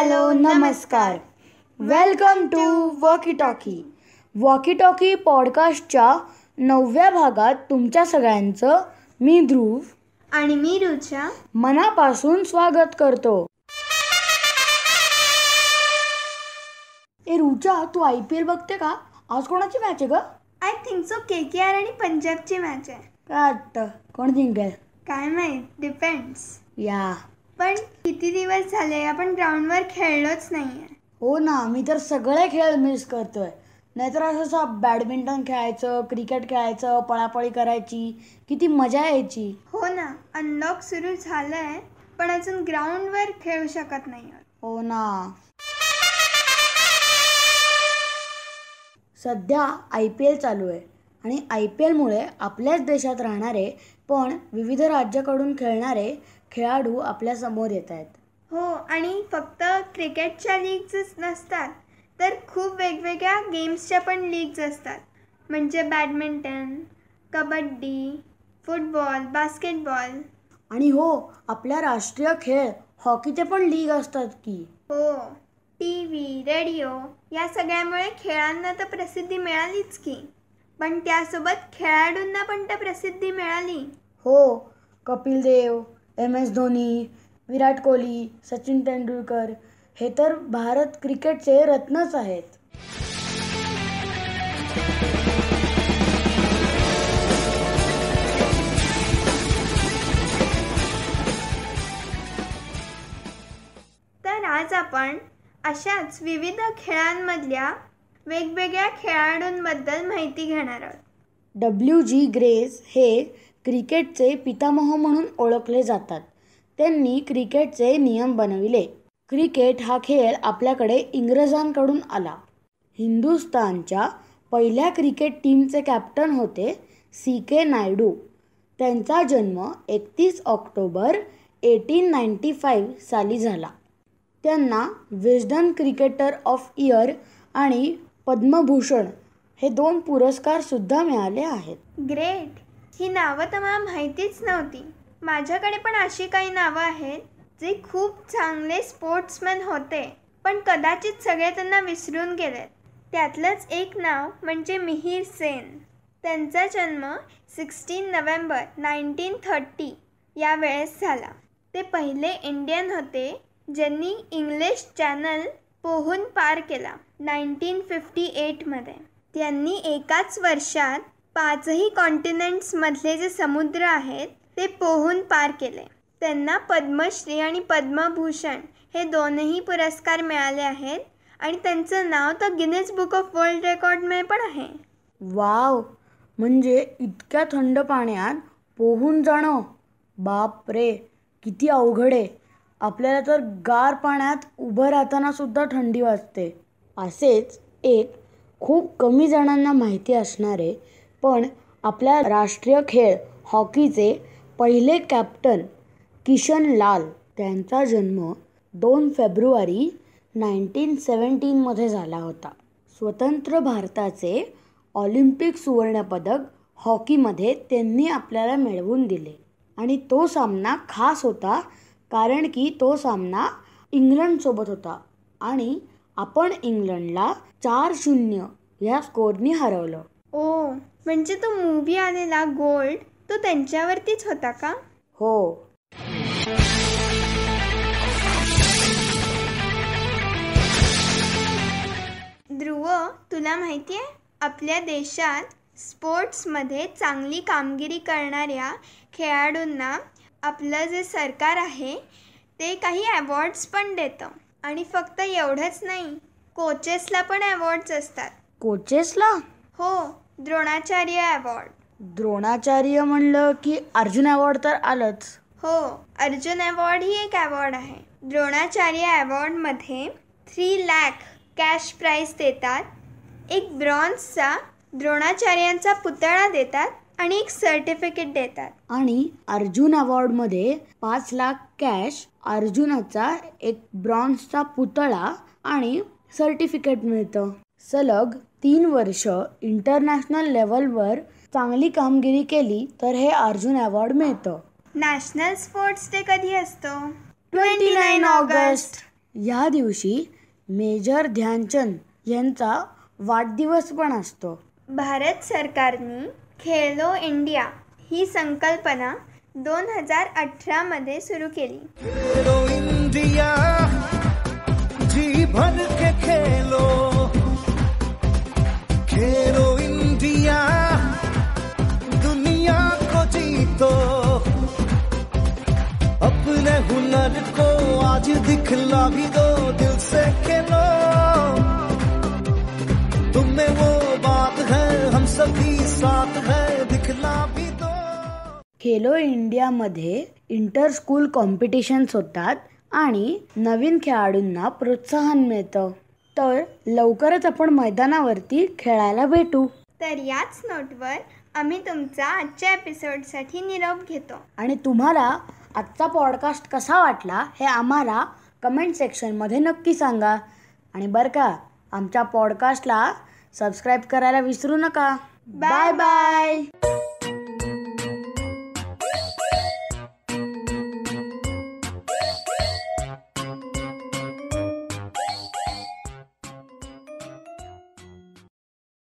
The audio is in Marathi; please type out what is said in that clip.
हॅलो नमस्कार. Welcome to walkie talkie. Walkie talkie पॉडकास्टच्या 9व्या भागात तुमच्या सगळ्यांचं मी ध्रुव आणि मी रुचा मनापासून स्वागत करतो. रुचा, तू IPL बघते का? आज कोणाची मॅच आहे ग? आय थिंक सो KKR आणि पंजाबची मॅच आहे. काय वाटतं कोण जिंकेल? काय माहित, डिपेंड्स. या पण किती दिवस झाले आपण ग्राउंडवर खेळलोच नाहीये. हो ना, मी तर सगळे खेळ मिस करतोय. नाहीतर असं बॅडमिंटन खेळायचं, क्रिकेट खेळायचं, पळापळी करायची, किती मजा यायची. हो ना, अनलॉक सुरू झालंय पण अजून ग्राउंडवर खेळू शकत नाही. हो ना. सध्या IPL चालू आहे आणि IPLमुळे आपल्याच देशात राहणारे पण विविध राज्याकडून खेळणारे खेळाडू आपल्या समोर येत आहेत. हो, आणि फक्त क्रिकेटच्या लीग्स नसतात तर खूप वेगवेगळ्या गेम्सच्या पण लीग्स असतात. म्हणजे बॅडमिंटन, कबड्डी, फुटबॉल, बास्केटबॉल आणि हो, आपल्या राष्ट्रीय खेळ हॉकीचे पण लीग असतात की. हो, TV, रेडिओ या सगळ्यामुळे खेळांना तर प्रसिद्धी मिळालीच की, पण त्यासोबत खेळाडूंना पण तर प्रसिद्धी मिळाली. हो, कपिल देव, MS धोनी, विराट कोहली, सचिन तेंडुलकर हे तर भारत क्रिकेटचे रत्नच आहेत. तर आज आपण अशाच विविध खेळांमधल्या वेगवेगळ्या खेळाडूंबद्दल माहिती घेणार आहोत. WG ग्रेस हे क्रिकेटचे पितामह म्हणून ओळखले जातात. त्यांनी क्रिकेटचे नियम बनविले. क्रिकेट हा खेळ आपल्याकडे इंग्रजांकडून आला. हिंदुस्थानच्या पहिल्या क्रिकेट टीमचे कॅप्टन होते CK नायडू. त्यांचा जन्म 31 ऑक्टोबर 1895 साली झाला. त्यांना विस्डन क्रिकेटर ऑफ इयर आणि पद्मभूषण हे 2 पुरस्कार सुद्धा मिळाले आहेत. ग्रेट. ही नावं तर मला माहितीच नव्हती. माझ्याकडे पण अशी काही नावं आहेत जे खूप चांगले स्पोर्ट्समॅन होते पण कदाचित सगळे त्यांना विसरून गेलेत. त्यातलंच एक नाव म्हणजे मिहीर सेन. त्यांचा जन्म 16 नोव्हेंबर 1930 या वेळेस झाला. ते पहिले इंडियन होते ज्यांनी इंग्लिश चॅनल पोहून पार केला 1958 मध्ये. त्यांनी एकाच वर्षात 5ही कॉन्टिनेंट्समधले जे समुद्र आहेत ते पोहून पार केले. त्यांना पद्मश्री आणि पद्मभूषण हे 2ही पुरस्कार मिळाले आहेत आणि त्यांचं नाव तर गिनीज बुक ऑफ वर्ल्ड रेकॉर्डमध्ये पण आहे. वाव, म्हणजे इतक्या थंड पाण्यात पोहून जाणं, बाप रे, किती अवघड आहे. आपल्याला तर गार पाण्यात उभं राहताना सुद्धा थंडी वाजते. असेच एक खूप कमी जणांना माहिती असणारे पण आपल्या राष्ट्रीय खेळ हॉकीचे पहिले कॅप्टन किशन लाल. त्यांचा जन्म 2 फेब्रुवारी 1917 मध्ये झाला होता. स्वतंत्र भारताचे ऑलिम्पिक सुवर्णपदक हॉकीमध्ये त्यांनी आपल्याला मिळवून दिले आणि तो सामना खास होता कारण की तो सामना इंग्लंडसोबत होता आणि आपण इंग्लंडला 4-0 या स्कोरनी हरवलं. ओ, म्हणजे तो मूव्ही आलेला गोल्ड तो त्यांच्यावरतीच होता का? हो. ध्रुव, तुला माहिती आहे आपल्या देशात स्पोर्ट्समध्ये चांगली कामगिरी करणाऱ्या खेळाडूंना आपलं जे सरकार आहे ते काही अवॉर्ड्स पण देतं. आणि फक्त एवढंच नाही, कोचेसला पण अवॉर्ड्स असतात. कोचेसला? हो, द्रोणाचार्य अवॉर्ड. द्रोणाचार्य म्हणलं की अर्जुन अवॉर्ड तर आलंच. हो, अर्जुन अवॉर्ड ही एक अवॉर्ड आहे. द्रोणाचार्य अवॉर्डमध्ये 3 लाख कॅश प्राईज देतात, एक ब्रॉन्झचा द्रोणाचार्यांचा पुतळा देतात आणि एक सर्टिफिकेट देतात. आणि अर्जुन अवॉर्डमध्ये 5 लाख कॅश, अर्जुनाचा एक ब्रॉन्झचा पुतळा आणि सर्टिफिकेट मिळतं. सलग 3 वर्ष इंटरनॅशनल लेवलवर चांगली कामगिरी केली तर हे अर्जुन अवॉर्ड मिळतं. नॅशनल स्पोर्ट्स डे कधी असतो? 29 ऑगस्ट. या दिवशी मेजर ध्यानचंद यांचा वाढदिवस पण असतो. भारत सरकारने खेलो इंडिया ही संकल्पना 2018 सुरू केली. खेलो इंडिया, जी भर के खेलो, खेलो इंडिया, दुनिया को जीतो, अपने हुनर को आज दिखला भी दो, दिल से खेलो, तुम्हें वो बात है, हम सभी साथ है, दिखला भी दो. खेलो इंडियामध्ये इंटर स्कूल कॉम्पिटिशन्स होतात आणि नवीन खेळाडूंना प्रोत्साहन मिळतं. तर लवकरच आपण मैदानावरती खेळायला भेटू. तर याच नोटवर आम्ही तुमचा आजच्या एपिसोडसाठी निरोप घेतो. आणि तुम्हाला आजचा पॉडकास्ट कसा वाटला हे आम्हाला कमेंट सेक्शनमध्ये नक्की सांगा. आणि बरं का, आमच्या पॉडकास्टला सबस्क्राईब करायला विसरू नका. Bye bye.